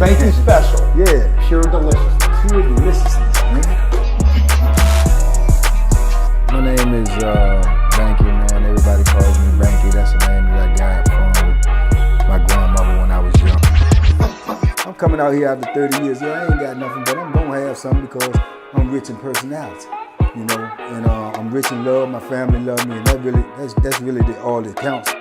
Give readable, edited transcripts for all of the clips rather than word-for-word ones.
Banky special. Yeah. Pure deliciousness. Pure deliciousness, man. My name is Banky, man. Everybody calls me Banky. That's the name that I got from my grandmother when I was young. I'm coming out here after 30 years. Yeah, I ain't got nothing, but I'm gonna have something because I'm rich in personality, you know, and I'm rich in love. My family love me, and that's really all that counts.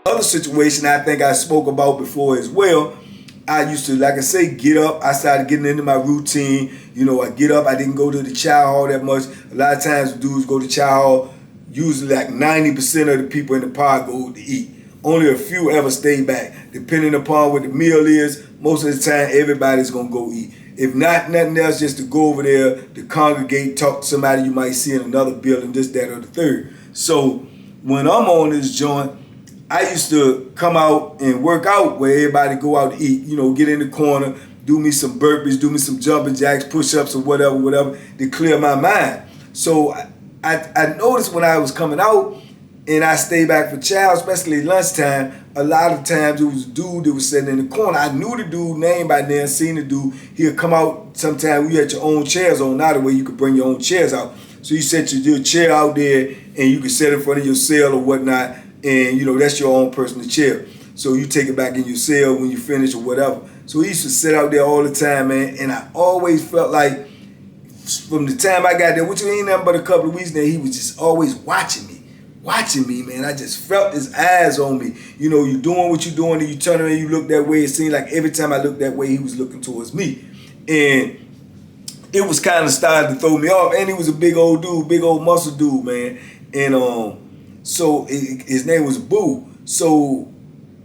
Other situation I think I spoke about before as well. I used to, like I say, get up. I started getting into my routine. You know, I get up. I didn't go to the chow hall that much. A lot of times dudes go to chow hall. Usually like 90% of the people in the park go to eat. Only a few ever stay back. Depending upon what the meal is, most of the time everybody's gonna go eat. If not, nothing else, just to go over there, to congregate, talk to somebody you might see in another building, this, that, or the third. So when I'm on this joint, I used to come out and work out where everybody go out to eat, you know, get in the corner, do me some burpees, do me some jumping jacks, push-ups or whatever, to clear my mind. So I noticed when I was coming out and I stayed back for chow, especially lunchtime, a lot of times it was a dude that was sitting in the corner. I knew the dude name by then, seen the dude. He'd come out sometime. We had your own chairs on Nottaway. You could bring your own chairs out. So you set your chair out there and you could sit in front of your cell or whatnot. And, you know, that's your own personal chair. So you take it back in your cell when you finish or whatever. So he used to sit out there all the time, man. And I always felt like from the time I got there, which ain't nothing but a couple of weeks now, he was just always watching me, man. I just felt his eyes on me. You know, you doing what you're doing and you turn around and you look that way. It seemed like every time I looked that way, he was looking towards me. And it was kind of starting to throw me off. And he was a big old dude, big old muscle dude, man. And so his name was Boo. So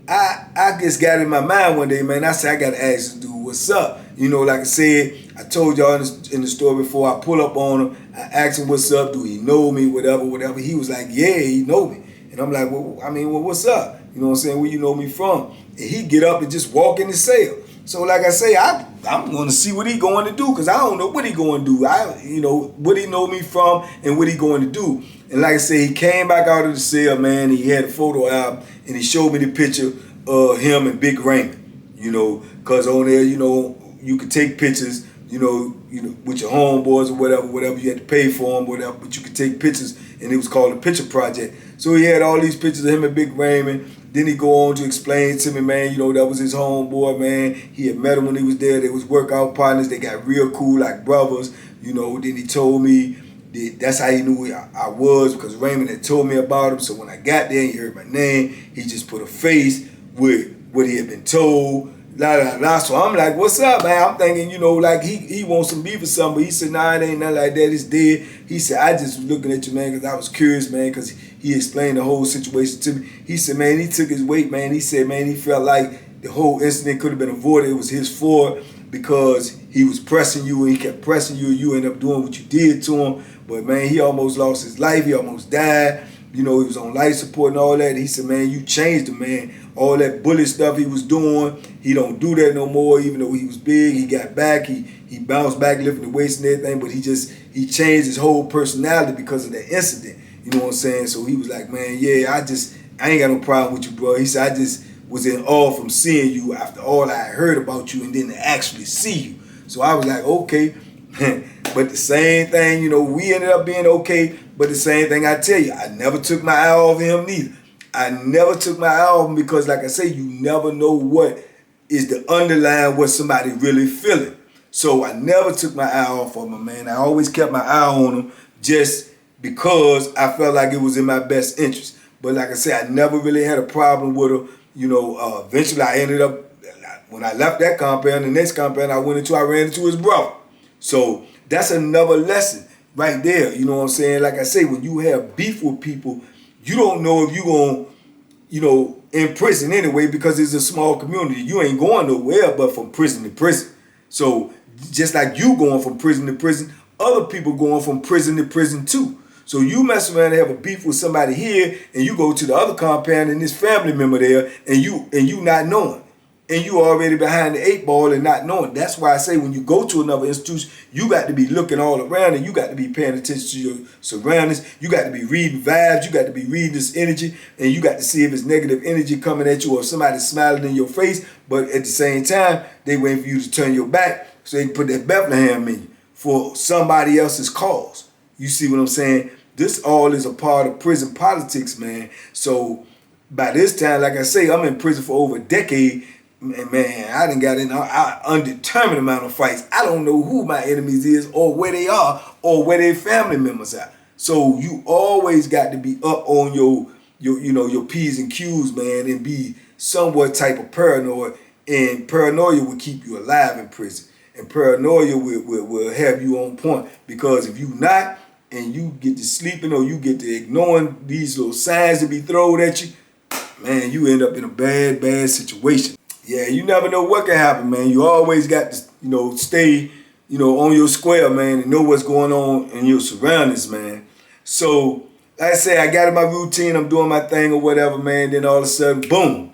I just got in my mind one day, man. I said, I got to ask this dude, what's up? You know, like I said, I told y'all in the story before, I pull up on him. I asked him, what's up? Do he know me? Whatever. He was like, yeah, he know me. And I'm like, well, what's up? You know what I'm saying? Where you know me from? And he get up and just walk in the cell. So like I say, I'm going to see what he going to do because I don't know what he going to do. You know, what he know me from and what he going to do. And like I say, he came back out of the cell, man. He had a photo album and he showed me the picture of him and Big Raymond. You know, because on there, you know, you could take pictures, you know, with your homeboys or whatever. You had to pay for them, whatever. But you could take pictures, and it was called a picture project. So he had all these pictures of him and Big Raymond. Then he go on to explain to me, man, you know, that was his homeboy, man. He had met him when he was there. They was workout partners. They got real cool, like brothers. You know, then he told me that's how he knew I was, because Raymond had told me about him. So when I got there and he heard my name, he just put a face with what he had been told. So I'm like, what's up, man? I'm thinking, you know, like he wants some beef or something. But he said, nah, it ain't nothing like that. It's dead. He said, I just was looking at you, man, because I was curious, man, because he explained the whole situation to me. He said, man, he took his weight, man. He said, man, he felt like the whole incident could have been avoided. It was his fault because he was pressing you and he kept pressing you and you ended up doing what you did to him. But, man, he almost lost his life. He almost died. You know, he was on life support and all that. He said, man, you changed him, man. All that bully stuff he was doing, he don't do that no more. Even though he was big, he got back. He bounced back, lifting the weights and everything. But he changed his whole personality because of that incident. You know what I'm saying? So he was like, man, yeah, I ain't got no problem with you, bro. He said, I just was in awe from seeing you after all I heard about you and then to actually see you. So I was like, okay. But the same thing, you know, we ended up being okay. But the same thing I tell you, I never took my eye off of him neither. I never took my eye off him because, like I say, you never know what is the underlying what somebody really feeling. So I never took my eye off of him, man. I always kept my eye on him just because I felt like it was in my best interest. But like I say, I never really had a problem with him. You know, eventually I ended up, when I left that compound, the next compound I ran into his brother. So that's another lesson right there. You know what I'm saying? Like I say, when you have beef with people, you don't know if you're going to, you know, in prison anyway, because it's a small community. You ain't going nowhere but from prison to prison. So just like you going from prison to prison, other people going from prison to prison too. So you mess around and have a beef with somebody here and you go to the other compound and this family member there and you not knowing. and you already behind the 8 ball and not knowing. That's why I say when you go to another institution, you got to be looking all around and you got to be paying attention to your surroundings. You got to be reading vibes. You got to be reading this energy, and you got to see if it's negative energy coming at you or somebody smiling in your face, but at the same time, they waiting for you to turn your back so they can put that Bethlehem in you for somebody else's cause. You see what I'm saying? This all is a part of prison politics, man. So by this time, like I say, I'm in prison for over a decade. Man, I done got in an undetermined amount of fights. I don't know who my enemies is or where they are or where their family members are. So you always got to be up on your P's and Q's, man, and be somewhat type of paranoid. And paranoia will keep you alive in prison. And paranoia will have you on point, because if you not and you get to sleeping or you get to ignoring these little signs that be thrown at you, man, you end up in a bad situation. Yeah, you never know what can happen, man. You always got to, stay, on your square, man, and know what's going on in your surroundings, man. So, like I say, I got in my routine, I'm doing my thing or whatever, man. Then all of a sudden, boom,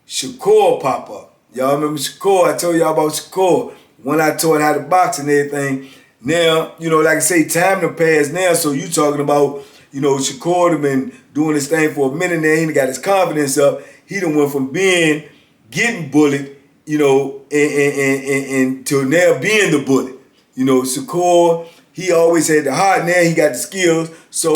Shakur pop up. Y'all remember Shakur? I told y'all about Shakur when I taught how to box and everything. Now, like I say, time to pass now. So you talking about, Shakur have been doing this thing for a minute now. He done got his confidence up. He done went from getting bullied, and to now being the bully. Shakur, he always had the heart. Now he got the skills. So,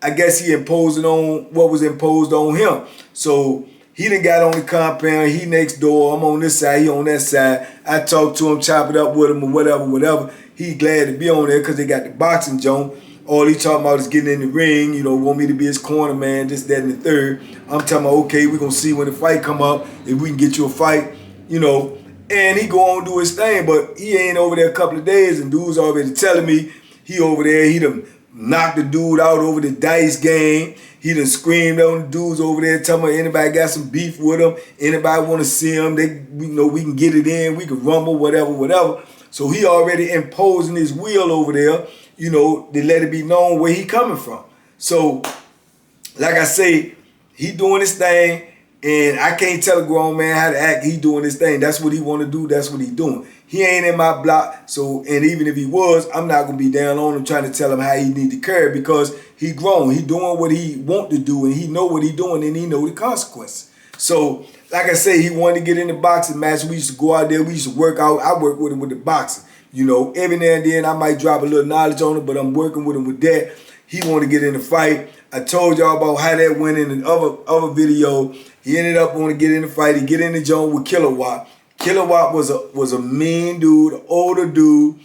I guess he imposing on what was imposed on him. So he done got on the compound. He next door. I'm on this side. He on that side. I talk to him, chop it up with him or whatever. He glad to be on there because they got the boxing joint. All he talking about is getting in the ring, want me to be his corner man, this, that, and the third. I'm talking about, okay, we're going to see when the fight come up, if we can get you a fight, And he go on do his thing, but he ain't over there a couple of days, and dude's already telling me he over there, he done knocked the dude out over the dice game. He done screamed on the dudes over there, telling me anybody got some beef with him, anybody want to see him, we can get it in, we can rumble, whatever. So he already imposing his will over there, they let it be known where he coming from. So, like I say, he doing his thing, and I can't tell a grown man how to act. He doing his thing. That's what he want to do. That's what he doing. He ain't in my block, so, and even if he was, I'm not going to be down on him trying to tell him how he need to carry, because he grown. He doing what he want to do, and he know what he doing, and he know the consequences. So, like I say, he wanted to get in the boxing match. We used to go out there. We used to work out. I work with him with the boxing. Every now and then I might drop a little knowledge on him, but I'm working with him with that. He want to get in the fight. I told y'all about how that went in an other video. He ended up wanting to get in the fight. He get in the joint with Kilowatt. Kilowatt was a mean dude, older dude,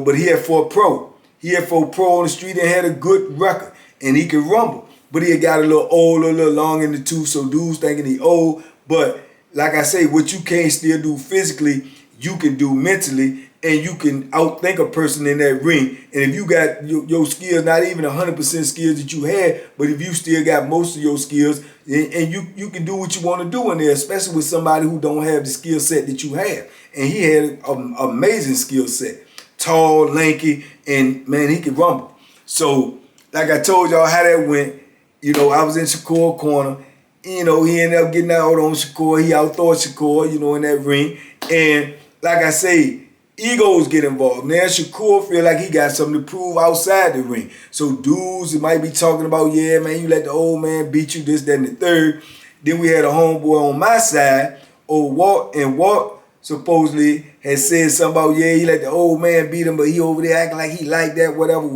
but he had fought pro. He had fought pro on the street and had a good record, and he could rumble. But he had got a little old, a little long in the tooth, so dudes thinking he old. But like I say, what you can't still do physically, you can do mentally, and you can outthink a person in that ring. And if you got your skills, not even 100% skills that you had, but if you still got most of your skills, and you can do what you want to do in there, especially with somebody who don't have the skill set that you have. And he had an amazing skill set. Tall, lanky, and man, he could rumble. So, like I told y'all how that went, I was in Shakur corner. He ended up getting out on Shakur. He outthought Shakur, in that ring. And like I say, egos get involved. Now Shakur feel like he got something to prove outside the ring. So dudes might be talking about, yeah, man, you let the old man beat you, this, that, and the third. Then we had a homeboy on my side, old Walt, and Walt supposedly had said something about, yeah, he let the old man beat him, but he over there acting like he like that, whatever.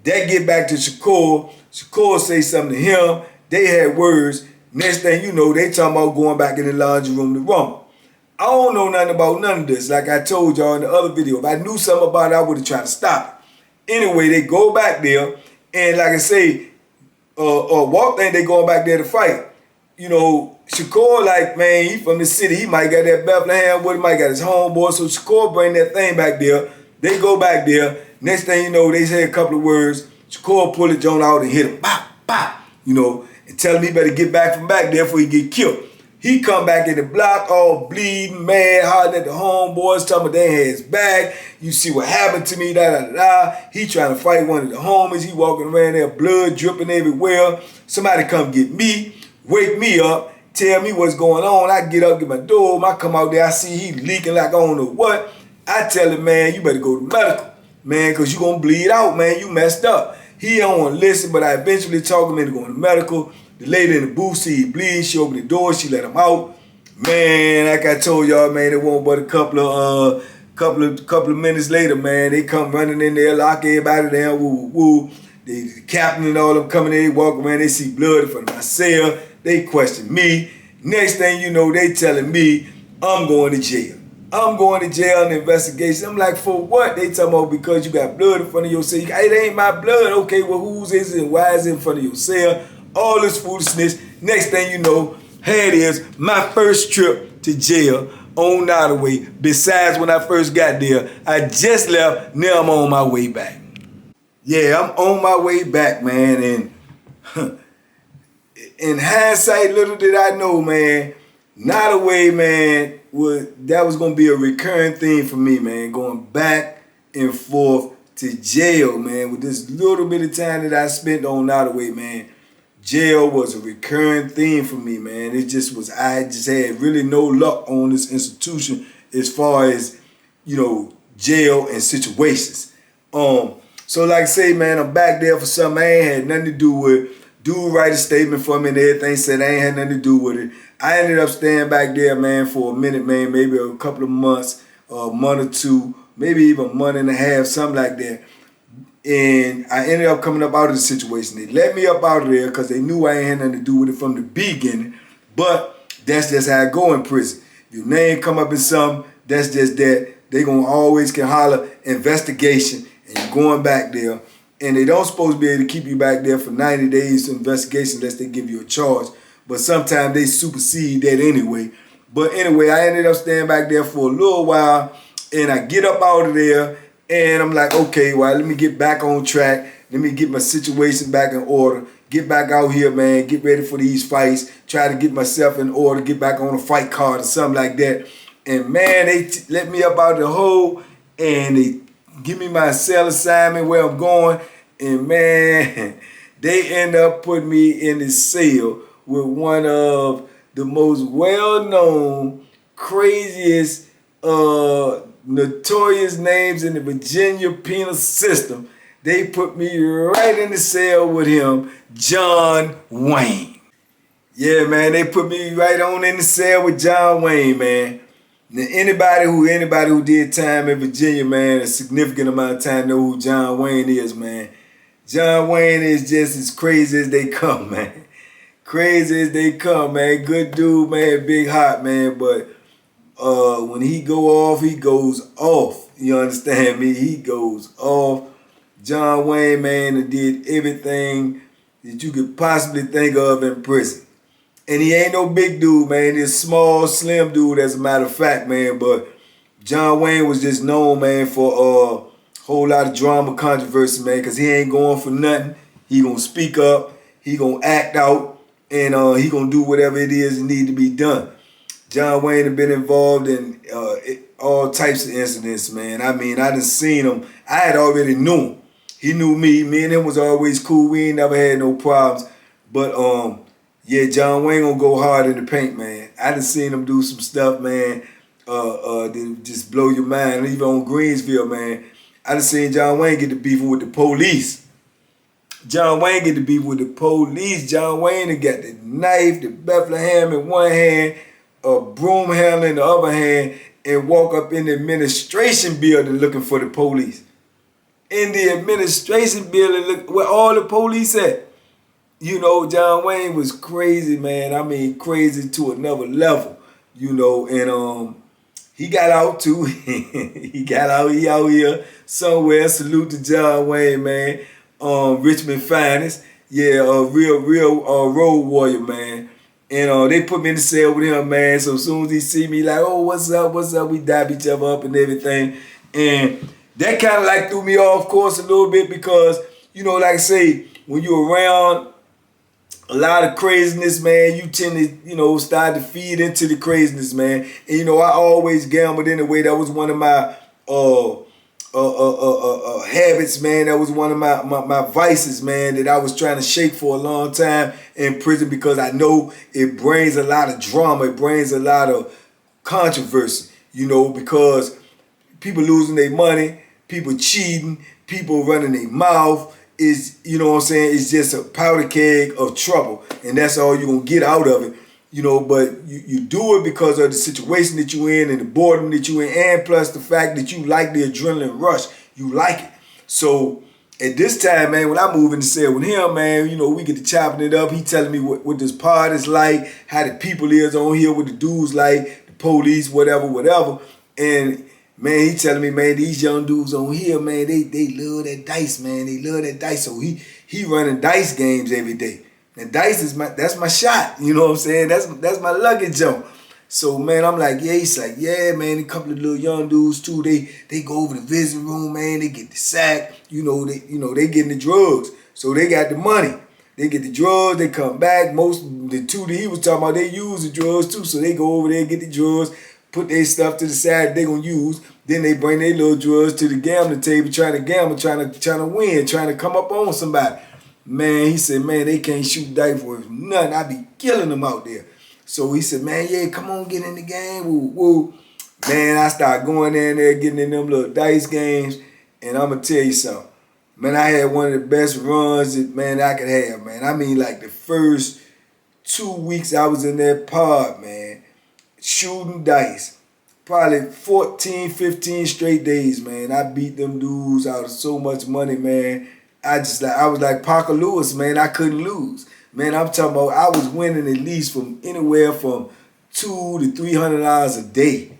That get back to Shakur. Shakur say something to him. They had words. Next thing you know, they talking about going back in the laundry room to rumble. I don't know nothing about none of this. Like I told y'all in the other video, if I knew something about it, I would have tried to stop it. Anyway, they go back there, and like I say, Walt think they going back there to fight. Shakur, like, man, he from the city. He might got that Bethlehem with him, might got his homeboy. So Shakur bring that thing back there. They go back there. Next thing you know, they say a couple of words. Shakur pull the joint out and hit him. Bop, bop. And tell him he better get back from back there before he get killed. He come back in the block all bleeding, mad, hollering at the homeboys, telling me they had his back. You see what happened to me, da-da-da-da. He trying to fight one of the homies. He walking around there, blood dripping everywhere. Somebody come get me, wake me up, tell me what's going on. I get up, get my door open, I come out there, I see he leaking like I don't know what. I tell him, man, you better go to medical, man, because you going to bleed out, man. You messed up. He don't want to listen, but I eventually talk him into going to medical. The lady in the booth see he bleed. She opened the door. She let him out. Man, like I told y'all, man, it won't but a couple of minutes later, man, they come running in there, lock everybody down, woo, woo, woo. The captain and all them coming in, they walk around, they see blood in front of my cell. They question me. Next thing you know, they telling me I'm going to jail. I'm going to jail on the investigation. I'm like, for what? They talking about because you got blood in front of your cell. It ain't my blood. Okay, well, whose is it and why is it in front of your cell? All this foolishness. Next thing you know, here it is, my first trip to jail on Nottaway. Besides when I first got there, I just left, now I'm on my way back. Yeah, I'm on my way back, man, and in hindsight, little did I know, man, Nottaway, man, that was gonna be a recurring theme for me, man, going back and forth to jail, man, with this little bit of time that I spent on Nottaway, man. Jail was a recurring theme for me, man. It just was, I just had really no luck on this institution as far as, you know, jail and situations. So like I say, man, I'm back there for something I ain't had nothing to do with. Dude write a statement for me and everything, said I ain't had nothing to do with it. I ended up staying back there, man, for a minute, man, maybe a couple of months, a month or two, maybe even a month and a half, something like that. And I ended up coming up out of the situation. They let me up out of there because they knew I ain't had nothing to do with it from the beginning. But that's just how I go in prison. If your name come up in something, that's just that. They gonna always can holler investigation and you're going back there. And they don't supposed to be able to keep you back there for 90 days to investigation unless they give you a charge. But sometimes they supersede that anyway. But anyway, I ended up staying back there for a little while and I get up out of there and I'm like, okay, well, let me get back on track. Let me get my situation back in order. Get back out here, man. Get ready for these fights. Try to get myself in order. Get back on a fight card or something like that. And, man, they let me up out of the hole and they give me my cell assignment where I'm going. And, man, they end up putting me in the cell with one of the most well-known, craziest, notorious names in the Virginia penal system. They put me right in the cell with him, John Wayne. Yeah, man, they put me right on in the cell with John Wayne, man. Now, anybody who did time in Virginia, man, a significant amount of time know who John Wayne is, man. John Wayne is just as crazy as they come, man. Crazy as they come, man. Good dude, man, big hot, man, but when he go off, he goes off. You understand me? He goes off. John Wayne, man, did everything that you could possibly think of in prison. And he ain't no big dude, man. He's a small, slim dude, as a matter of fact, man. But John Wayne was just known, man, for a whole lot of drama, controversy, man, because he ain't going for nothing. He gonna speak up. He gonna act out. And he gonna do whatever it is that need to be done. John Wayne had been involved in all types of incidents, man. I mean, I done seen him. I had already knew him. He knew me. Me and him was always cool. We ain't never had no problems. But, yeah, John Wayne gonna go hard in the paint, man. I done seen him do some stuff, man, that just blow your mind. Even on Greensville, man. I done seen John Wayne get to beefing with the police. John Wayne get to beef with the police. John Wayne had got the knife, the Bethlehem in one hand, a broom handle in the other hand, and walk up in the administration building looking for the police. In the administration building, where all the police at. You know, John Wayne was crazy, man. I mean, crazy to another level, you know, and he got out too. He out here somewhere. Salute to John Wayne, man. Richmond finest. Yeah, a real road warrior, man. And they put me in the cell with him, man. So as soon as he see me, like, oh, what's up? We dab each other up and everything. And that kind of like threw me off course a little bit because, you know, like I say, when you're around a lot of craziness, man, you tend to, you know, start to feed into the craziness, man. And, you know, I always gambled anyway. That was one of my habits, man. That was one of my vices, man, that I was trying to shake for a long time in prison, because I know it brings a lot of drama. It brings a lot of controversy, because people losing their money, people cheating, people running their mouth is, it's just a powder keg of trouble. And that's all you're going to get out of it. But you do it because of the situation that you're in and the boredom that you're in, and plus the fact that you like the adrenaline rush. You like it. So at this time, man, when I move in the cell with him, man, we get to chopping it up. He telling me what this part is like, how the people is on here, what the dudes like, the police, whatever. And man, he telling me, man, these young dudes on here, man, they love that dice, man. They love that dice. So he running dice games every day. And dice that's my shot, you know what I'm saying? That's my lucky jump. So man, I'm like, yeah, he's like, yeah, man, a couple of little young dudes too, they go over the visiting room, man, they get the sack, they getting the drugs. So they got the money. They get the drugs, they come back. The two that he was talking about, they use the drugs too. So they go over there, get the drugs, put their stuff to the side they gonna use. Then they bring their little drugs to the gambling table, trying to gamble, trying to win, trying to come up on somebody. Man, he said, man, they can't shoot dice for nothing. I be killing them out there. So he said, man, yeah, come on, get in the game. Woo. Man, I started going in there, getting in them little dice games. And I'm going to tell you something. Man, I had one of the best runs that, I could have, man. I mean, like the first 2 weeks I was in that pod, man, shooting dice. Probably 14, 15 straight days, man. I beat them dudes out of so much money, man. I was like Parker Lewis, man. I couldn't lose. Man, I'm talking about I was winning at least from anywhere from $200 to $300 a day.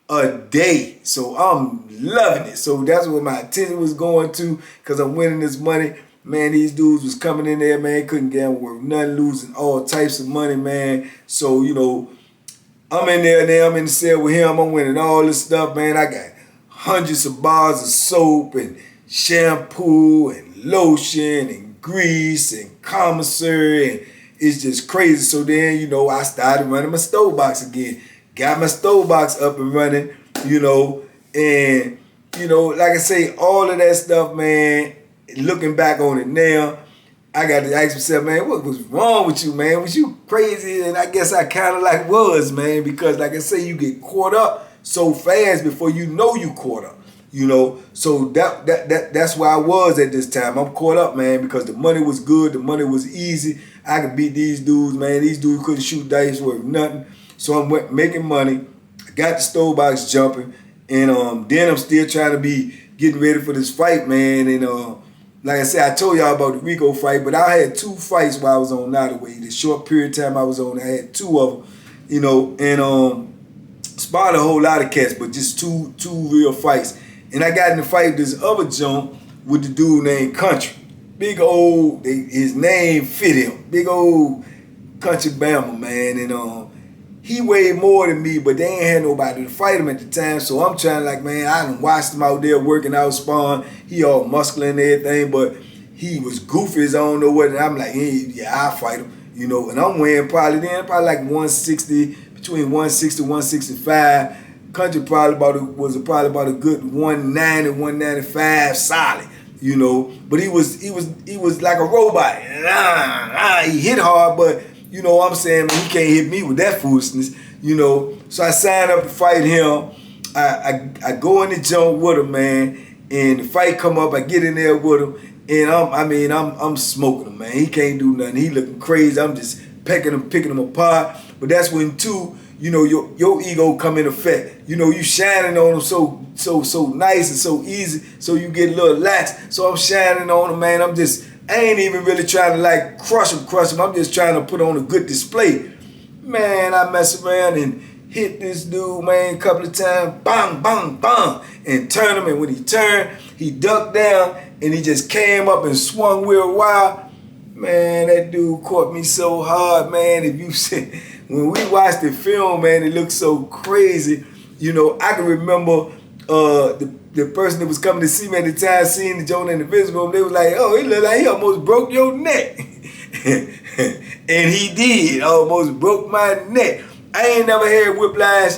A day. So I'm loving it. So that's what my attention was going to, because I'm winning this money. Man, these dudes was coming in there, man. Couldn't gamble worth nothing, losing all types of money, man. So, I'm in there now. I'm in the cell with him. I'm winning all this stuff, man. I got hundreds of bars of soap and shampoo and lotion and grease and commissary, and it's just crazy. So then, I started running my stove box again. Got my stove box up and running, and, like I say, all of that stuff, man, looking back on it now, I got to ask myself, man, what was wrong with you, man? Was you crazy? And I guess I kind of was, man, because like I say, you get caught up so fast before you know you caught up. So that's where I was at this time. I'm caught up, man, because the money was good, the money was easy. I could beat these dudes, man. These dudes couldn't shoot dice worth nothing. So I'm making money. I got the stove box jumping, and then I'm still trying to be getting ready for this fight, man. And like I said, I told y'all about the Rico fight, but I had 2 fights while I was on Nottaway. The short period of time I was on, I had 2 of them, and sparred a whole lot of cats, but just two real fights. And I got in the fight with this other junk with the dude named Country. Big old, his name fit him. Big old Country Bama, man. And he weighed more than me, but they ain't had nobody to fight him at the time. So I'm trying I done watched him out there working out sparring. He all muscular and everything, but he was goofy as I don't know what. And I'm like, hey, yeah, I'll fight him. And I'm weighing probably like 160, between 160 and 165. Country was probably about a good 190, 195 solid, But he was like a robot. He hit hard, but what I'm saying, man, he can't hit me with that foolishness, So I signed up to fight him. I go in the jump with him, man, and the fight come up. I get in there with him, and I'm smoking him, man. He can't do nothing. He looking crazy. I'm just picking him apart. But that's when your ego come in effect. You shining on him so nice and so easy, so you get a little lax. So I'm shining on him, man. I ain't even really trying to crush him. I'm just trying to put on a good display. Man, I mess around and hit this dude, man, a couple of times. Bang, bang, bang. And turn him. And when he turned, he ducked down and he just came up and swung real wild. Man, that dude caught me so hard, man. If you see, when we watched the film, man, it looked so crazy. I can remember the person that was coming to see me at the time, seeing the joint in the visiting room, they was like, oh, he looked like he almost broke your neck. And he did, almost broke my neck. I ain't never had whiplash,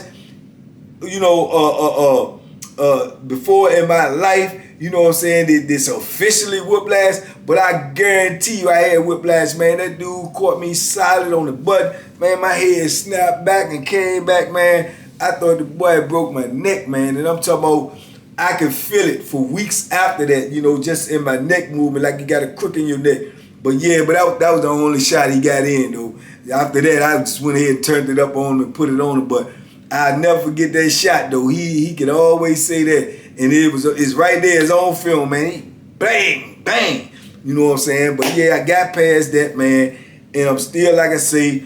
before in my life, you know what I'm saying, this officially whiplash, but I guarantee you I had whiplash, man. That dude caught me solid on the butt, man. My head snapped back and came back, man. I thought the boy broke my neck, man, and I'm talking about I could feel it for weeks after that, you know, just in my neck movement, like you got a crook in your neck. But yeah, but that was the only shot he got in, though. After that, I just went ahead and turned it up on him and put it on him, but I'll never forget that shot, though. He could always say that. And it's right there, it's on film, man. He bang, bang. You know what I'm saying? But yeah, I got past that, man. And I'm still, like I say,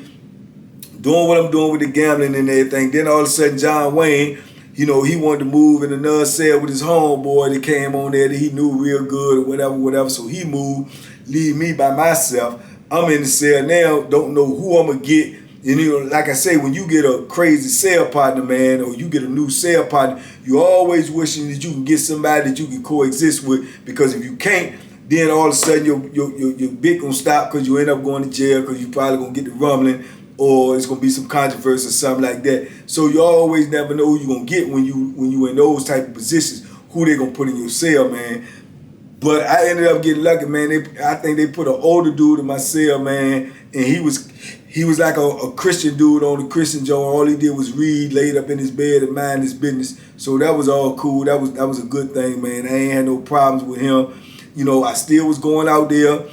doing what I'm doing with the gambling and everything. Then all of a sudden, John Wayne, you know, he wanted to move in another cell with his homeboy that came on there that he knew real good or whatever. So he moved, leave me by myself. I'm in the cell now, don't know who I'm going to get. And you know, like I say, when you get a crazy cell partner, man, or you get a new cell partner, you always wishing that you can get somebody that you can coexist with, because if you can't, then all of a sudden your bit gonna stop because you end up going to jail because you probably gonna get the rumbling, or it's gonna be some controversy or something like that. So you always never know who you gonna get when you in those type of positions, who they gonna put in your cell, man. But I ended up getting lucky, man. I think they put an older dude in my cell, man, and he was like a Christian dude on the Christian joint. All he did was read, laid up in his bed and mind his business. So that was all cool. That was a good thing, man. I ain't had no problems with him. You know, I still was going out there,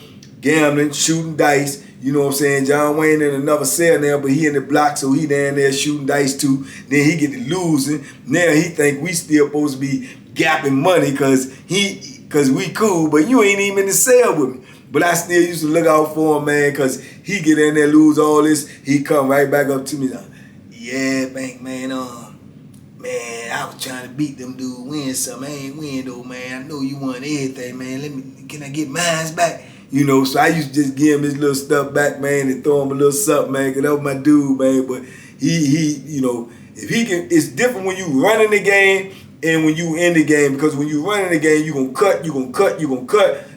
gambling, shooting dice. You know what I'm saying? John Wayne in another cell now, but he in the block, so he down there shooting dice too. Then he get to losing. Now he think we still supposed to be gapping money because we cool, but you ain't even in the cell with me. But I still used to look out for him, man, because he get in there, lose all this, he come right back up to me like, yeah, Bank, man, man, I was trying to beat them dudes, win something. I ain't win though, man. I know you won everything, man. Can I get mines back? You know, so I used to just give him his little stuff back, man, and throw him a little something, man, because that was my dude, man. But he, you know, if he can, it's different when you running the game and when you in the game, because when you running the game, you gonna cut.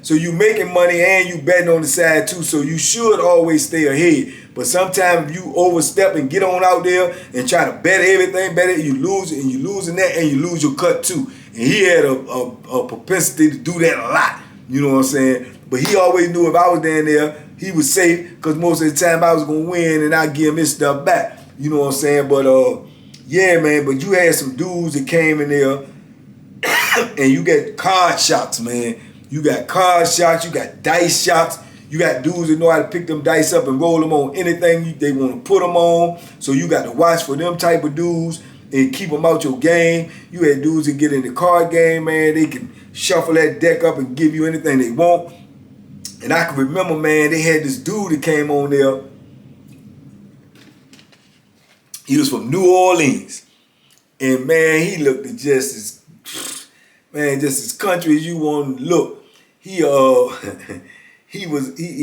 So you making money and you betting on the side too. So you should always stay ahead. But sometimes you overstep and get on out there and try to bet everything, you lose it, and you losing that, and you lose your cut too. And he had a propensity to do that a lot. You know what I'm saying? But he always knew if I was down there, he was safe, because most of the time I was gonna win and I'd give him his stuff back. You know what I'm saying? But yeah, man, but you had some dudes that came in there and you get card shots, man. You got card shots, you got dice shots, you got dudes that know how to pick them dice up and roll them on anything they want to put them on. So you got to watch for them type of dudes and keep them out your game. You had dudes that get in the card game, man. They can shuffle that deck up and give you anything they want. And I can remember, man, they had this dude that came on there. He was from New Orleans. And, man, he looked just as country as you want to look. He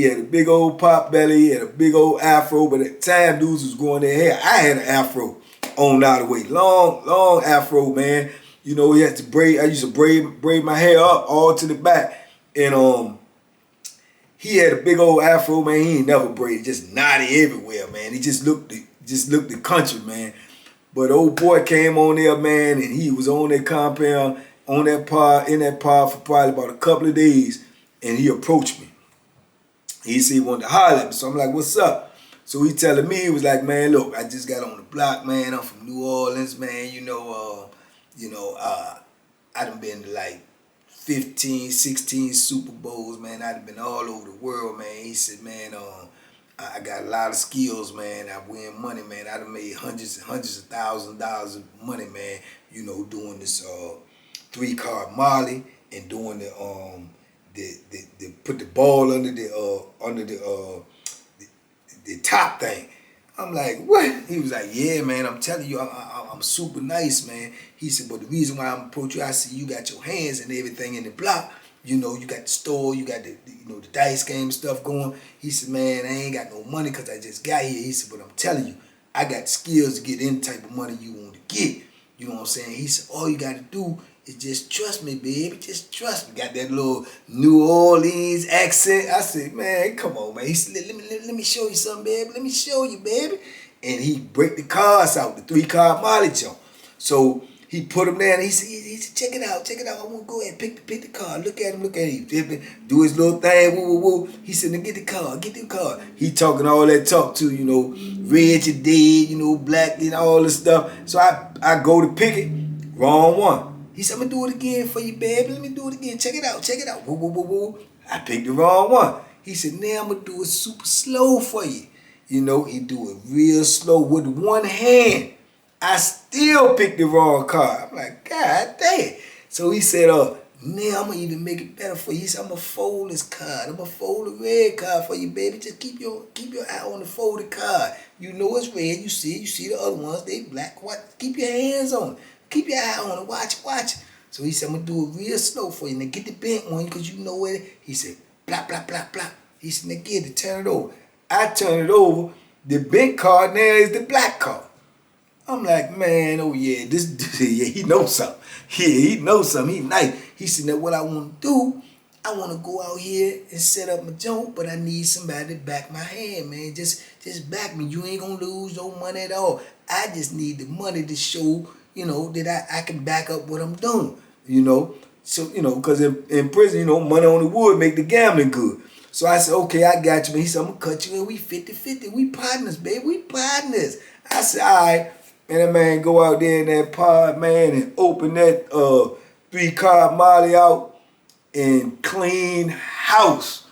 had a big old pop belly, he had a big old afro, but at the time dudes was growing their hair. I had an afro on Nottaway, long afro, man. You know, he had to braid. I used to braid my hair up all to the back, and he had a big old afro, man. He ain't never braided, just knotty everywhere, man. He just looked the country, man. But old boy came on there, man, and he was on that compound, in that pod for probably about a couple of days, and he approached me. He said he wanted to holler at me, so I'm like, what's up? So he telling me, he was like, man, look, I just got on the block, man. I'm from New Orleans, man. I done been to like 15, 16 Super Bowls, man. I done been all over the world, man. He said, man, I got a lot of skills, man. I win money, man. I done made hundreds and hundreds of thousands of dollars of money, man. You know, doing this 3-card Molly and doing the put the ball under the top thing. I'm like, what? He was like, yeah, man, I'm telling you, I'm super nice, man. He said, but the reason why I'm approaching you, I see you got your hands and everything in the block. You know, you got the store, you got the dice game stuff going. He said, man, I ain't got no money because I just got here. He said, but I'm telling you, I got skills to get any type of money you want to get. You know what I'm saying? He said, all you got to do is just trust me, baby. Just trust me. Got that little New Orleans accent. I said, man, come on, man. He said, let me show you something, baby. Let me show you, baby. And he break the cards out, the 3-card Molly jump. So he put them there, and he He said, check it out. I want to go ahead and pick the card. Look at him. Do his little thing. Woo, woo, woo. He said, now get the card. He talking all that talk too, you know, red, you dead, you know, black, and all this stuff. So I go to pick it. Wrong one. He said, I'm going to do it again for you, baby. Let me do it again. Check it out. Woo, woo, woo, woo. I picked the wrong one. He said, now I'm going to do it super slow for you. You know, he do it real slow with one hand. I still picked the wrong card. I'm like, God dang. So he said, now I'm going to even make it better for you. He said, I'm going to fold this card. I'm going to fold the red card for you, baby. Just keep your eye on the folded card. You know it's red. You see the other ones. They black. What? Keep your hands on it. Keep your eye on it. Watch it. So he said, I'm going to do it real slow for you. Now get the bent one because you know it. He said, blah, blah, blah, blah. He said, now get it. Turn it over. I turn it over. The bent card now is the black card. I'm like, man, oh yeah, yeah, he knows something. Yeah, he knows something. He nice. He said, now what I want to do, I want to go out here and set up my joint, but I need somebody to back my hand, man. Just back me. You ain't going to lose no money at all. I just need the money to show, you know, that I can back up what I'm doing, you know. So, you know, because in prison, you know, money on the wood make the gambling good. So I said, okay, I got you, man. He said, I'm going to cut you in. We 50-50. We partners, baby. We partners. I said, all right. And that man go out there in that pod, man, and open that 3-card molly out and clean house.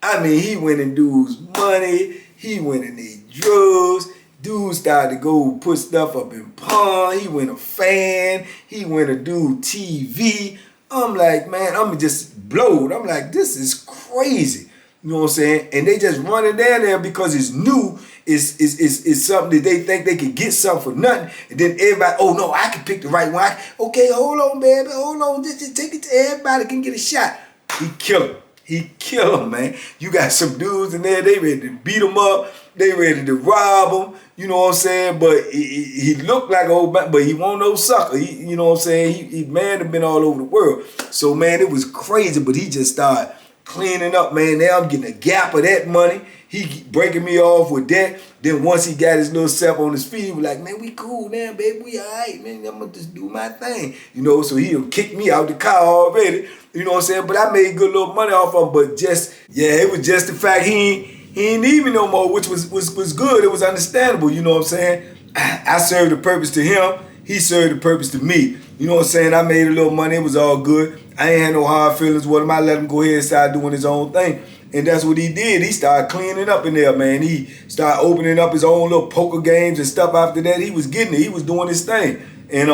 I mean, he went in dudes' money. He went in their drugs. Dude started to go put stuff up in pawn. He went a fan. He went to do TV. I'm like, man, I'm just blowed. I'm like, this is crazy. You know what I'm saying? And they just running down there because it's new. It's something that they think they can get something for nothing. And then everybody, oh no, I can pick the right one. Okay, hold on, baby. Hold on. Just take it to everybody can get a shot. He kill him, man. You got some dudes in there, they ready to beat him up. They ready to rob him. You know what I'm saying? But he looked like an old man, but he won't no sucker. You know what I'm saying? He man have been all over the world. So, man, it was crazy, but he just started cleaning up, man. Now I'm getting a gap of that money. He breaking me off with that. Then once he got his little self on his feet, he was like, man, we cool now, baby. We all right, man. I'm going to just do my thing. You know, so he'll kick me out the car already. You know what I'm saying? But I made good little money off him. But just, yeah, it was just the fact he ain't need me no more, which was good. It was understandable, you know what I'm saying? I served a purpose to him. He served a purpose to me. You know what I'm saying? I made a little money. It was all good. I ain't had no hard feelings with him. I let him go ahead and start doing his own thing. And that's what he did. He started cleaning up in there, man. He started opening up his own little poker games and stuff after that. He was getting it. He was doing his thing. And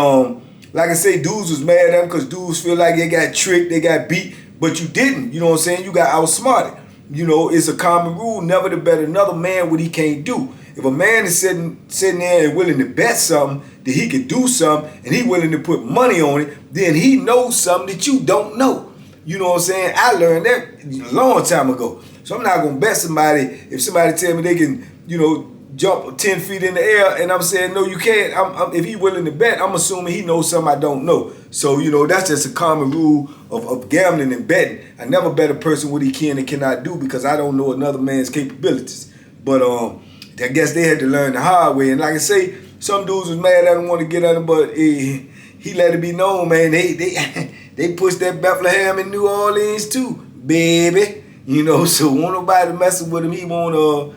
like I say, dudes was mad at him because dudes feel like they got tricked, they got beat, but you didn't. You know what I'm saying? You got outsmarted. You know, it's a common rule, never to bet another man what he can't do. If a man is sitting there and willing to bet something that he can do something and he willing to put money on it, then he knows something that you don't know. You know what I'm saying? I learned that a long time ago. So I'm not going to bet somebody if somebody tell me they can, you know, jump 10 feet in the air and I'm saying, no, you can't. If he willing to bet, I'm assuming he knows something I don't know. So, you know, that's just a common rule of gambling and betting. I never bet a person what he can and cannot do because I don't know another man's capabilities. But I guess they had to learn the hard way. And like I say, some dudes was mad I didn't want to get at him, but he let it be known, man. They pushed that Bethlehem in New Orleans too, baby. You know, so won't nobody messing with him. He won't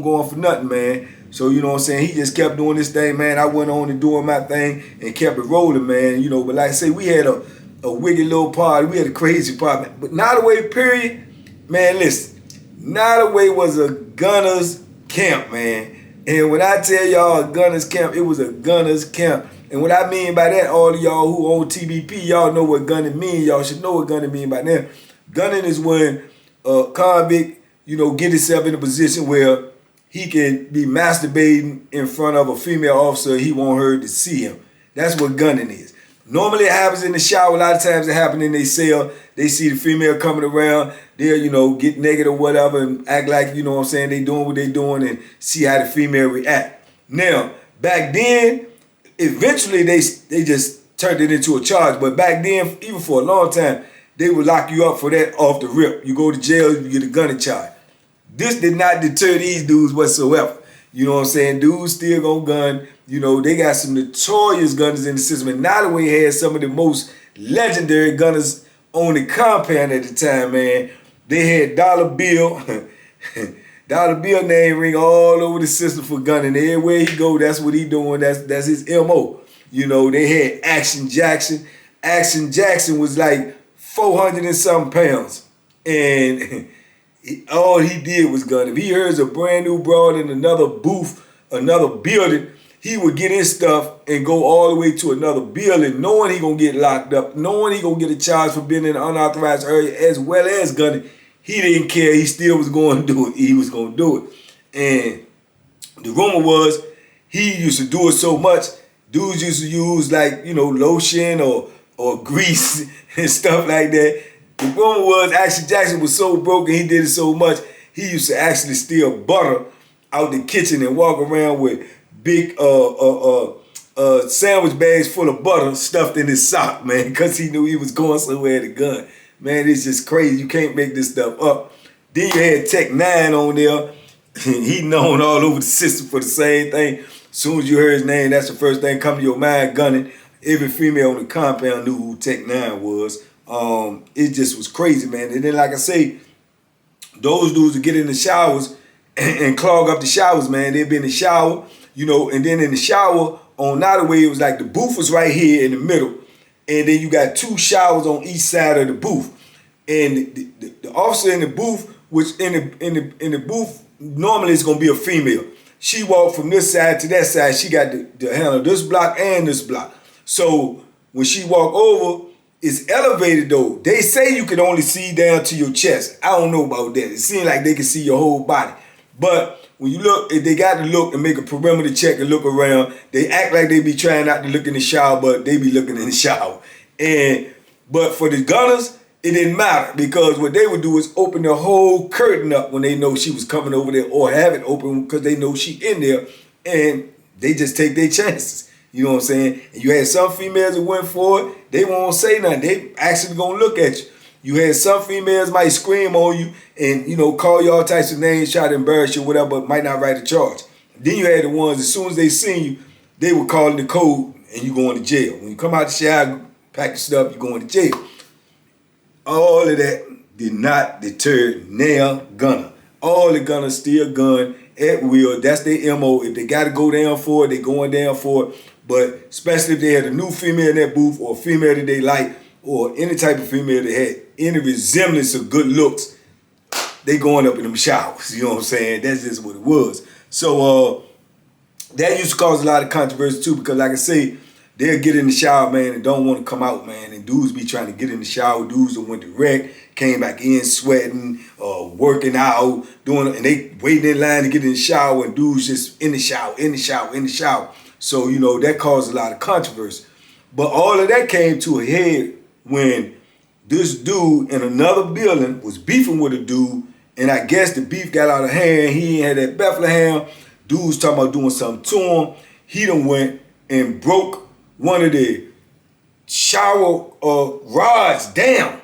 go on for nothing, man. So, you know what I'm saying? He just kept doing this thing, man. I went on and doing my thing and kept it rolling, man. You know, but like I say, we had a wicked little party. We had a crazy party. But Nottaway, period, man, listen. Nottaway was a gunner's camp, man. And when I tell y'all a gunner's camp, it was a gunner's camp. And what I mean by that, all of y'all who own TBP, y'all know what gunning mean. Y'all should know what gunning mean by now. Gunning is when a convict, you know, get himself in a position where he can be masturbating in front of a female officer. He want her to see him. That's what gunning is. Normally it happens in the shower. A lot of times it happens in their cell. They see the female coming around. They'll, you know, get naked or whatever and act like, you know what I'm saying, they doing what they doing and see how the female react. Now, back then, eventually they just turned it into a charge. But back then, even for a long time, they would lock you up for that off the rip. You go to jail, you get a gunning charge. This did not deter these dudes whatsoever. You know what I'm saying? Dudes still gonna gun. You know, they got some notorious gunners in the system. And Nottaway had some of the most legendary gunners on the compound at the time, man. They had Dollar Bill. Dollar Bill name ring all over the system for gunning. Everywhere he go, that's what he doing. That's his MO. You know, they had Action Jackson. Action Jackson was like 400 and something pounds. And all he did was gun. If he hears a brand new broad in another booth, another building, he would get his stuff and go all the way to another building, knowing he gonna get locked up, knowing he gonna get a charge for being in an unauthorized area as well as gunning. He didn't care. He still was going to do it. He was going to do it. And the rumor was he used to do it so much, dudes used to use like, you know, lotion or grease and stuff like that. The rumor was Action Jackson was so broken, he did it so much, he used to actually steal butter out the kitchen and walk around with big sandwich bags full of butter stuffed in his sock, man, because he knew he was going somewhere with a gun. Man, it's just crazy. You can't make this stuff up. Then you had Tech 9 on there. He known all over the system for the same thing. As soon as you heard his name, that's the first thing come to your mind, gunning. Every female on the compound knew who Tech 9 was. It just was crazy, man. And then, like I say, those dudes would get in the showers and clog up the showers, man. They'd be in the shower, you know, and then in the shower on Nottaway, it was like the booth was right here in the middle. And then you got two showers on each side of the booth. And the officer in the booth, which in the booth, normally it's gonna be a female. She walked from this side to that side. She got to handle this block and this block. So when she walk over, it's elevated though. They say you can only see down to your chest. I don't know about that. It seems like they can see your whole body. But when you look, if they got to look and make a perimeter check and look around, they act like they be trying not to look in the shower, but they be looking in the shower. But for the gunners, it didn't matter because what they would do is open the whole curtain up when they know she was coming over there, or have it open because they know she in there, and they just take their chances. You know what I'm saying? And you had some females that went for it. They won't say nothing. They actually gonna look at you. You had some females might scream on you and, you know, call you all types of names, try to embarrass you, whatever, but might not write a charge. Then you had the ones, as soon as they seen you, they were calling the code and you going to jail. When you come out the shower, pack your stuff, you going to jail. All of that did not deter nail gunner. All the gunners still gun at will. That's their MO. If they got to go down for it, they going down for it. But especially if they had a new female in that booth or a female that they like or any type of female that had any resemblance of good looks, they going up in them showers. You know what I'm saying? That's just what it was. So that used to cause a lot of controversy too, because like I say, they'll get in the shower, man, and don't want to come out, man. And dudes be trying to get in the shower. Dudes that went direct, came back in sweating, working out, and they waiting in line to get in the shower, and dudes just in the shower, in the shower, in the shower. So, you know, that caused a lot of controversy. But all of that came to a head when this dude in another building was beefing with a dude, and I guess the beef got out of hand. He ain't had that Bethlehem. Dude's talking about doing something to him. He done went and broke one of the shower rods down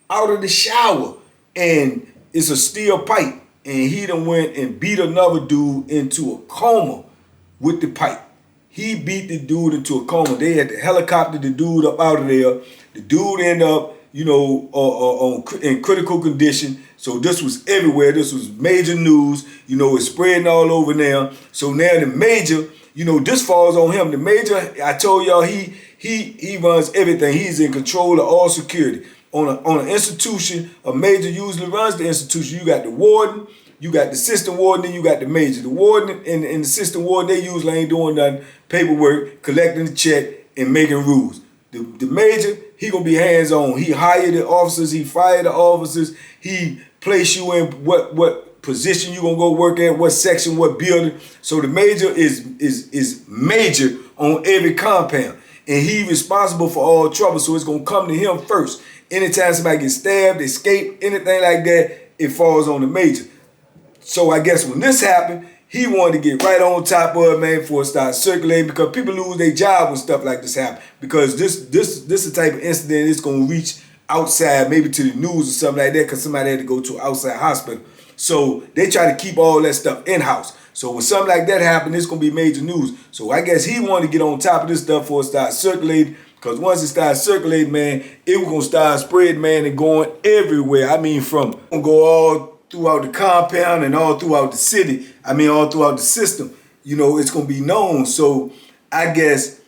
out of the shower, and it's a steel pipe, and he done went and beat another dude into a coma with the pipe. He beat the dude into a coma. They had to helicopter the dude up out of there. The dude ended up, you know, in critical condition. So this was everywhere. This was major news. You know, it's spreading all over now. So now the major, you know, this falls on him. The major, I told y'all, he runs everything. He's in control of all security. On an institution, a major usually runs the institution. You got the warden, you got the assistant warden, then you got the major. The warden and the assistant warden, they usually ain't doing nothing, paperwork, collecting the check, and making rules. The major, he gonna be hands-on. He hired the officers, he fired the officers, he place you in what position you gonna go work at, what section, what building. So the major is major on every compound. And he responsible for all trouble, so it's gonna come to him first. Anytime somebody gets stabbed, escape, anything like that, it falls on the major. So I guess when this happened, he wanted to get right on top of it, man, before it started circulating, because people lose their job when stuff like this happen. Because this is the type of incident that's gonna reach outside, maybe to the news or something like that, because somebody had to go to an outside hospital. So they try to keep all that stuff in-house. So when something like that happens, it's gonna be major news. So I guess he wanted to get on top of this stuff before it starts circulating. Because once it starts circulating, man, it was gonna start spreading, man, and going everywhere. I mean, from go all throughout the compound and all throughout the city. I mean, all throughout the system. You know, it's gonna be known. So I guess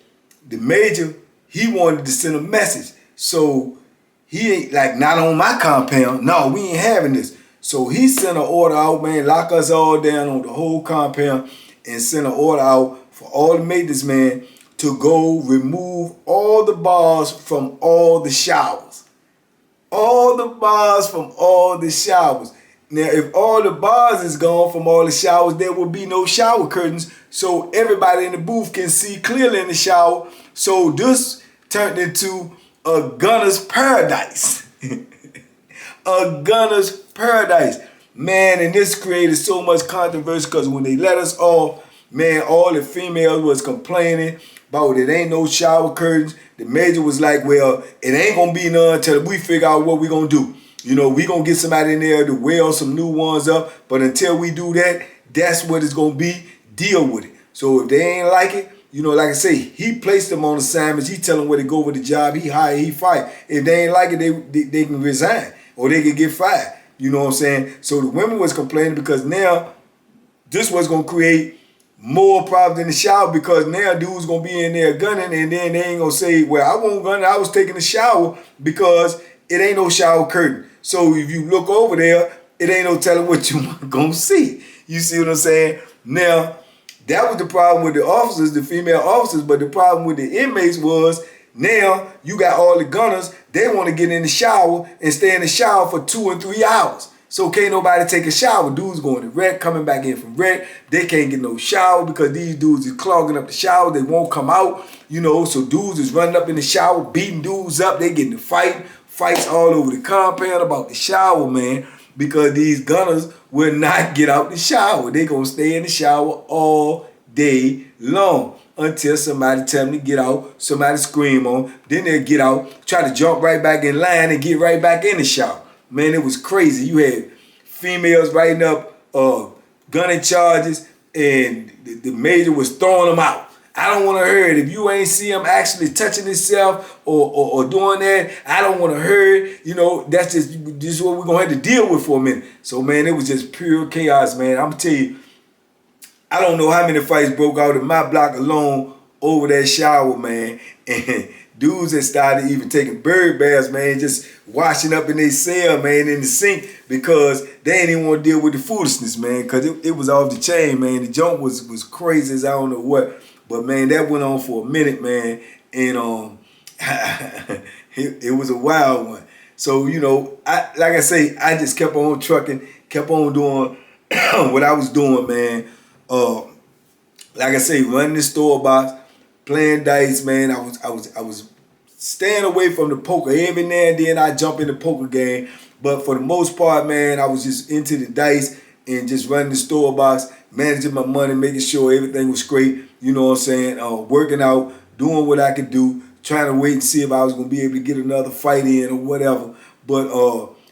the major, he wanted to send a message. So he ain't like, not on my compound. No, we ain't having this. So he sent an order out, man, lock us all down on the whole compound and sent an order out for all the maintenance, man, to go remove all the bars from all the showers. All the bars from all the showers. Now, if all the bars is gone from all the showers, there will be no shower curtains, so everybody in the booth can see clearly in the shower. So this turned into a gunner's paradise. A gunner's paradise. Man, and this created so much controversy because when they let us off, man, all the females was complaining about it ain't no shower curtains. The major was like, well, it ain't gonna be none until we figure out what we gonna do. You know, we gonna get somebody in there to weld some new ones up, but until we do that, that's what it's gonna be. Deal with it. So if they ain't like it, you know, like I say, he placed them on assignments. He tell them where to go with the job. He hire, he fight. If they ain't like it, they can resign or they can get fired. You know what I'm saying? So the women was complaining because now this was gonna create more problems in the shower because now dudes gonna be in there gunning and then they ain't gonna say, well, I won't gun, I was taking a shower because it ain't no shower curtain. So if you look over there, it ain't no telling what you gonna see. You see what I'm saying? Now, that was the problem with the officers, the female officers, but the problem with the inmates was now you got all the gunners, they want to get in the shower and stay in the shower for 2 or 3 hours. So can't nobody take a shower. Dudes going to rec, coming back in from rec. They can't get no shower because these dudes is clogging up the shower. They won't come out, you know. So dudes is running up in the shower, beating dudes up. They getting to fights all over the compound about the shower, man, because these gunners will not get out the shower. They gonna stay in the shower all day long until somebody tell them to get out, somebody scream on, then they'll get out, try to jump right back in line and get right back in the shower. Man, it was crazy. You had females writing up gunning charges, and the major was throwing them out. I don't want to hear it. If you ain't see him actually touching himself or doing that, I don't want to hear it. You know, that's just what we're going to have to deal with for a minute. So, man, it was just pure chaos, man. I'm going to tell you, I don't know how many fights broke out in my block alone over that shower, man. And dudes that started even taking bird baths, man, just washing up in their cell, man, in the sink because they ain't even want to deal with the foolishness, man, because it was off the chain, man. The junk was crazy as I don't know what. But, man, that went on for a minute, man, and it was a wild one. So, you know, like I say, I just kept on trucking, kept on doing what I was doing, man. Like I say, running the store box, playing dice, man. I was staying away from the poker. Every now and then I jump in the poker game, but for the most part, man, I was just into the dice and just running the store box, managing my money, making sure everything was great. You know what I'm saying? Working out, doing what I could do, trying to wait and see if I was gonna be able to get another fight in or whatever. But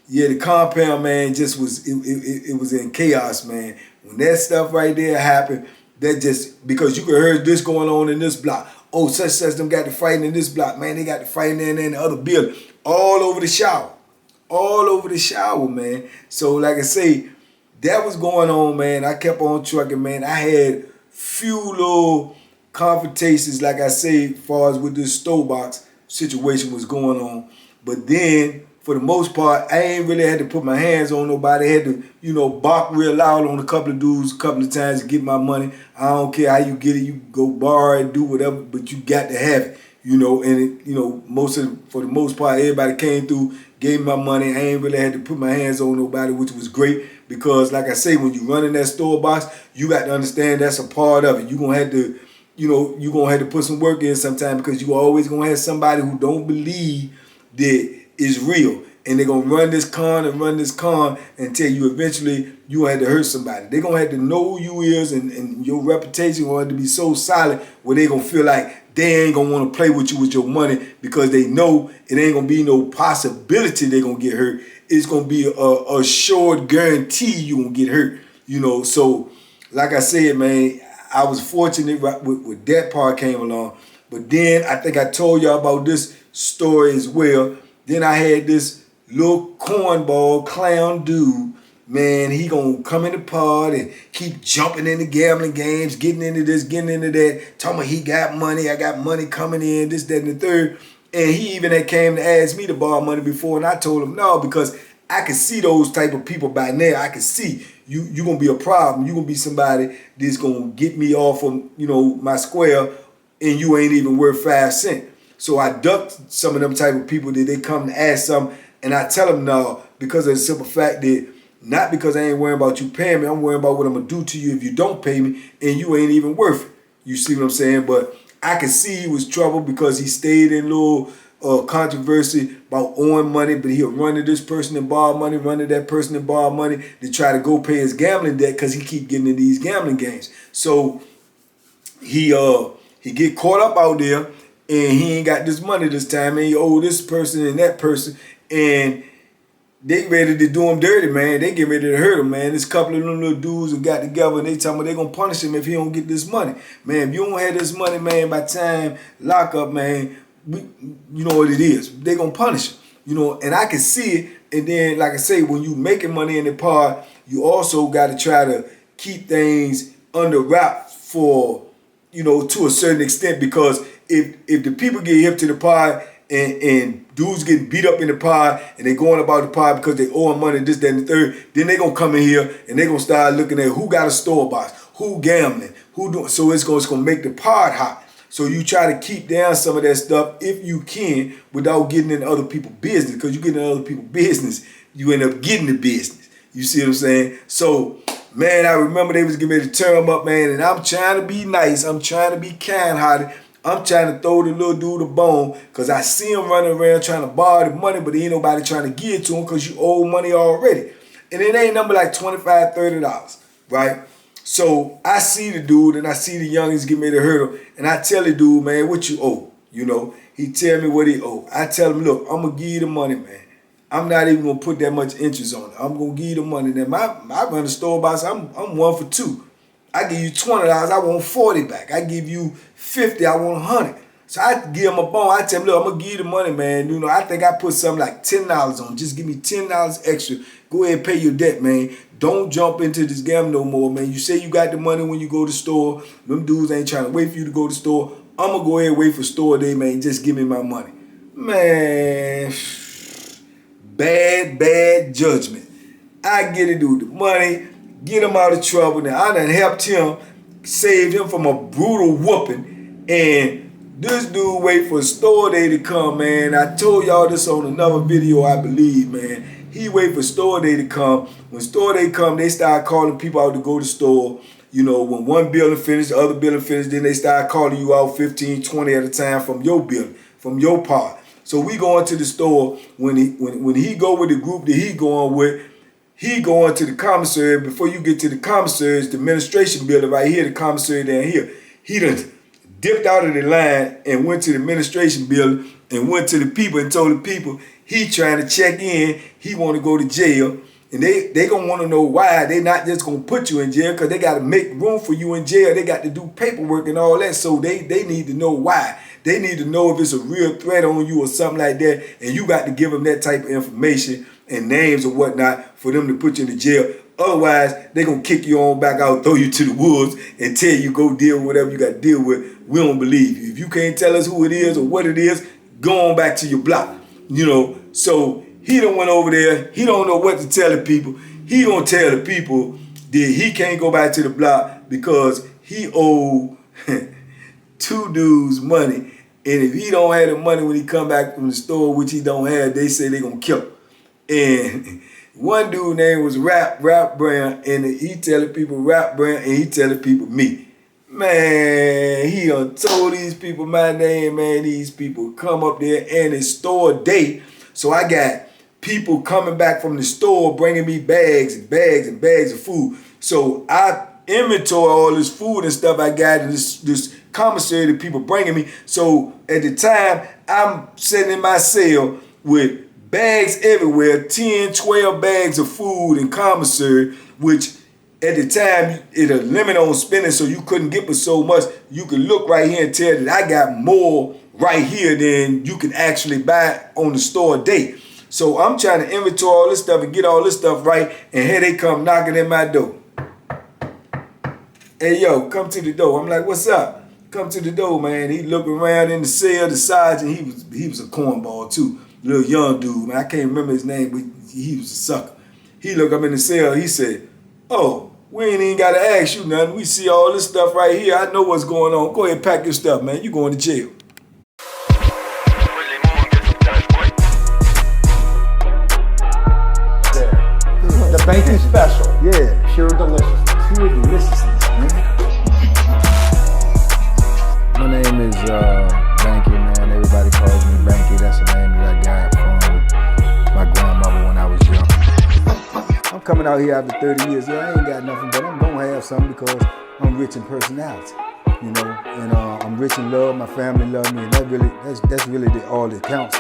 yeah, the compound, man, just was it was in chaos, man. When that stuff right there happened, that just because you could hear this going on in this block. Oh, such them got the fighting in this block, man. They got the fighting in the other building, all over the shower, man. So like I say, that was going on, man. I kept on trucking, man. I had few little confrontations, like I say, as far as with this store box situation was going on. But then, for the most part, I ain't really had to put my hands on nobody. I had to, you know, bark real loud on a couple of dudes a couple of times to get my money. I don't care how you get it. You go borrow it, do whatever, but you got to have it, you know. And, it, you know, for the most part, everybody came through, gave me my money. I ain't really had to put my hands on nobody, which was great. Because, like I say, when you run in that store box, you got to understand that's a part of it. You're going to have to, you know, you're going to have to put some work in sometime because you're always going to have somebody who don't believe that it's real. And they're going to run this con until you eventually you have to hurt somebody. They're going to have to know who you is and your reputation going to be so solid where they're going to feel like they ain't going to want to play with you with your money because they know it ain't going to be no possibility they're going to get hurt. It's going to be a short guarantee you're going to get hurt, you know. So like I said, man, I was fortunate with that part came along. But then I think I told y'all about this story as well. Then I had this little cornball clown dude. Man, he gonna come in the pod and keep jumping into gambling games, getting into this, getting into that, talking about he got money, I got money coming in, this, that, and the third. And he even had came to ask me to borrow money before, and I told him no, because I could see those type of people by now. I could see you gonna be a problem. You gonna be somebody that's gonna get me off of, my square, and you ain't even worth 5 cents. So I ducked some of them type of people that they come to ask something, and I tell them no, because of the simple fact that not because I ain't worrying about you paying me, I'm worrying about what I'm gonna do to you if you don't pay me, and you ain't even worth it. You see what I'm saying? But I could see he was trouble because he stayed in little controversy about owing money, but he'll run to this person and borrow money, run to that person and borrow money to try to go pay his gambling debt because he keep getting in these gambling games. So he get caught up out there, and he ain't got this money this time, and he owe this person and that person, and they ready to do him dirty, man. They get ready to hurt him, man. This couple of them little dudes who got together, and they tell me they gonna punish him if he don't get this money. Man, if you don't have this money, man, by time lock up, man, you know what it is. They gonna punish him, and I can see it. And then, like I say, when you making money in the pod, you also got to try to keep things under wrap for, to a certain extent, because if the people get hip to the pod and dudes getting beat up in the pod and they going about the pod because they owe money, this, that, and the third, then they gonna come in here and they gonna start looking at who got a store box, who gambling, who doing. So it's gonna make the pod hot. So you try to keep down some of that stuff if you can without getting in other people's business, because you get in other people's business, you end up getting the business. You see what I'm saying? So, man, I remember they was getting ready to turn them up, man, and I'm trying to be nice. I'm trying to be kind-hearted. I'm trying to throw the little dude a bone because I see him running around trying to borrow the money, but ain't nobody trying to give it to him because you owe money already. And it ain't number like $25, $30, right? So I see the dude and I see the youngins get ready to hurt him, and I tell the dude, man, what you owe? He tell me what he owe. I tell him, look, I'm going to give you the money, man. I'm not even going to put that much interest on it. I'm going to give you the money. Now, I run the store box, I'm 1 for 2. I give you $20, I want 40 back. I give you 50, I want 100. So I give him a bone. I tell him, look, I'm gonna give you the money, man. I think I put something like $10 on. Just give me $10 extra. Go ahead and pay your debt, man. Don't jump into this game no more, man. You say you got the money when you go to the store. Them dudes ain't trying to wait for you to go to the store. I'm gonna go ahead and wait for store day, man. Just give me my money. Man, bad judgment. I get the dude the money, get him out of trouble. Now, I done helped him, saved him from a brutal whooping, and this dude wait for store day to come, man. I told y'all this on another video, I believe, man. He wait for store day to come. When store day come, they start calling people out to go to store. When one building finished, the other building finished, then they start calling you out 15, 20 at a time from your building, from your part. So we go into the store. When he go with the group that he going with, he going to the commissary. Before you get to the commissary, it's the administration building right here, the commissary down here. He done dipped out of the line and went to the administration building and went to the people and told the people he trying to check in. He want to go to jail. And they going to want to know why. They not just going to put you in jail because they got to make room for you in jail. They got to do paperwork and all that. So they need to know why. They need to know if it's a real threat on you or something like that. And you got to give them that type of information and names or whatnot for them to put you in the jail. Otherwise, they going to kick you on back out, throw you to the woods, and tell you go deal with whatever you got to deal with. We don't believe you. If you can't tell us who it is or what it is, go on back to your block. So he done went over there. He don't know what to tell the people. He gonna tell the people that he can't go back to the block because he owe 2 dudes money. And if he don't have the money when he come back from the store, which he don't have, they say they gonna kill him. And one dude name was Rap Brown, and he telling people Rap Brown, and he telling people me. Man, he done told these people my name, man. These people come up there and it's store day. So I got people coming back from the store bringing me bags and bags and bags of food. So I inventory all this food and stuff I got in this commissary that people bringing me. So at the time, I'm sitting in my cell with bags everywhere, 10, 12 bags of food and commissary, which at the time, it a limit on spending, so you couldn't get but so much. You could look right here and tell that I got more right here than you can actually buy on the store day. So I'm trying to inventory all this stuff and get all this stuff right, and here they come knocking at my door. Hey, yo, come to the door. I'm like, what's up? Come to the door, man. He looking around in the cell, the sides, and he was a cornball too. Little young dude, man. I can't remember his name, but he was a sucker. He looked up in the cell, he said, oh, we ain't even got to ask you nothing. We see all this stuff right here. I know what's going on. Go ahead and pack your stuff, man. You going to jail. The bacon special. Yeah. Pure deliciousness. Pure deliciousness, man. My name is Banky, man. Everybody calls me Banky. That's the name that I got from my grandmother when I was young. I'm coming out here after 30 years. Yeah, I ain't got nothing, but I'm gonna have something because I'm rich in personality, you know, and I'm rich in love. My family love me, and that's really all that counts.